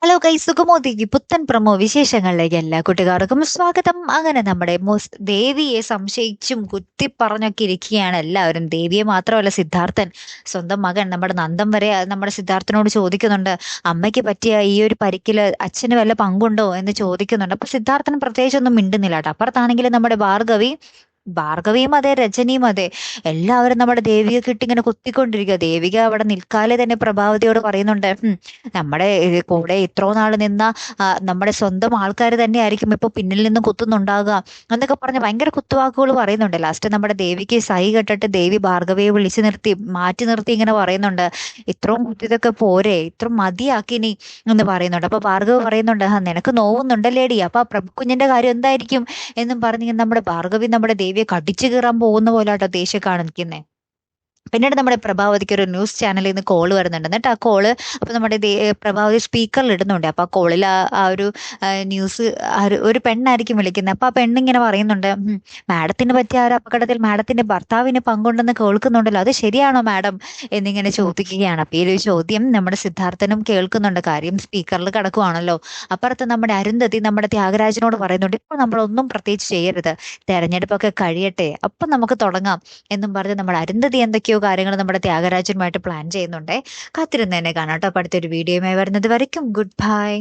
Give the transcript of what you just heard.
Hello guys, സുഖമോദിക്ക് പുത്തൻ promo വിശേഷങ്ങളിലേക്ക് എല്ലാ കൂട്ടുകാർക്കും സ്വാഗതം. അങ്ങനെ നമ്മുടെ ദേവിയെ സംശയിച്ചും കുത്തിപ്പറഞ്ഞൊക്കെ ഇരിക്കുകയാണ് എല്ലാവരും. ദേവിയെ മാത്രമല്ല, സിദ്ധാർത്ഥൻ സ്വന്തം മകൻ നമ്മുടെ നന്ദൻ വരെ നമ്മുടെ സിദ്ധാർത്ഥനോട് ചോദിക്കുന്നുണ്ട്, അമ്മയ്ക്ക് പറ്റിയ ഈ ഒരു പരിക്കില് അച്ഛന് വല്ല പങ്കുണ്ടോ എന്ന് ചോദിക്കുന്നുണ്ട്. അപ്പൊ സിദ്ധാർത്ഥൻ പ്രത്യേകിച്ചൊന്നും മിണ്ടുന്നില്ല കേട്ടോ. അപ്പുറത്താണെങ്കിൽ നമ്മുടെ ഭാർഗവിയും അതെ, രജനിയും അതെ, എല്ലാവരും നമ്മുടെ ദേവിയെ കിട്ടിങ്ങനെ കുത്തിക്കൊണ്ടിരിക്കുക. ദേവിക അവിടെ നിൽക്കാതെ തന്നെ പ്രഭാവതിയോട് പറയുന്നുണ്ട്, നമ്മുടെ കൂടെ ഇത്രോ നാൾ നിന്ന നമ്മുടെ സ്വന്തം ആൾക്കാർ തന്നെ ആയിരിക്കും ഇപ്പൊ പിന്നിൽ നിന്ന് കുത്തുന്നുണ്ടാകുക എന്നൊക്കെ പറഞ്ഞ് ഭയങ്കര കുത്തുവാക്കുകൾ പറയുന്നുണ്ട്. ലാസ്റ്റ് നമ്മുടെ ദേവിക്ക് സൈ കെട്ടിട്ട് ദേവി ഭാർഗവിയെ വിളിച്ചു നിർത്തി മാറ്റി നിർത്തി ഇങ്ങനെ പറയുന്നുണ്ട്, ഇത്രയും കുത്തിയതൊക്കെ പോരെ, ഇത്ര മതിയാക്കി നീ എന്ന് പറയുന്നുണ്ട്. അപ്പൊ ഭാർഗവ് പറയുന്നുണ്ട്, നിനക്ക് നോവുന്നുണ്ടല്ലേടി, അപ്പൊ ആ പ്രഭുക്കുഞ്ഞിന്റെ കാര്യം എന്തായിരിക്കും എന്നും പറഞ്ഞ് നമ്മുടെ ഭാർഗവി നമ്മുടെ ദേവിയെ കടിച്ചു കീറാൻ പോകുന്ന പോലെ കേട്ടോ ദേഷ്യം കാണിക്കുന്നേ. പിന്നീട് നമ്മുടെ പ്രഭാവതിക്ക് ഒരു ന്യൂസ് ചാനലിൽ നിന്ന് കോള് വരുന്നുണ്ട്. എന്നിട്ട് ആ കോള് അപ്പൊ നമ്മുടെ പ്രഭാവതി സ്പീക്കറിൽ ഇടുന്നുണ്ട്. അപ്പൊ ആ കോളിൽ ആ ഒരു ന്യൂസ് ഒരു പെണ്ണായിരിക്കും വിളിക്കുന്നത്. അപ്പൊ ആ പെണ്ണിങ്ങനെ പറയുന്നുണ്ട്, മാഡത്തിന് പറ്റിയ ആ ഒരു അപകടത്തിൽ മാഡത്തിന്റെ ഭർത്താവിന് പങ്കുണ്ടെന്ന് കേൾക്കുന്നുണ്ടല്ലോ, അത് ശരിയാണോ മാഡം എന്നിങ്ങനെ ചോദിക്കുകയാണ്. അപ്പൊ ഈ ഒരു ചോദ്യം നമ്മുടെ സിദ്ധാർത്ഥനും കേൾക്കുന്നുണ്ട്, കാര്യം സ്പീക്കറിൽ കിടക്കുവാണല്ലോ. അപ്പുറത്ത് നമ്മുടെ അരുന്ധതി നമ്മുടെ ത്യാഗരാജനോട് പറയുന്നുണ്ട്, ഇപ്പൊ നമ്മളൊന്നും പ്രത്യേകിച്ച് ചെയ്യരുത്, തെരഞ്ഞെടുപ്പൊക്കെ കഴിയട്ടെ, അപ്പൊ നമുക്ക് തുടങ്ങാം എന്നും പറഞ്ഞ് നമ്മുടെ അരുന്ധതി എന്തൊക്കെയോ കാര്യങ്ങൾ നമ്മുടെ ത്യാഗരാജനുമായിട്ട് പ്ലാൻ ചെയ്യുന്നുണ്ടേ. കാത്തിരുന്ന് തന്നെ കാണാം കേട്ടോ. അപ്പൊ അടുത്തൊരു വീഡിയോയുമായി വരുന്നത് വരയ്ക്കും ഗുഡ് ബൈ.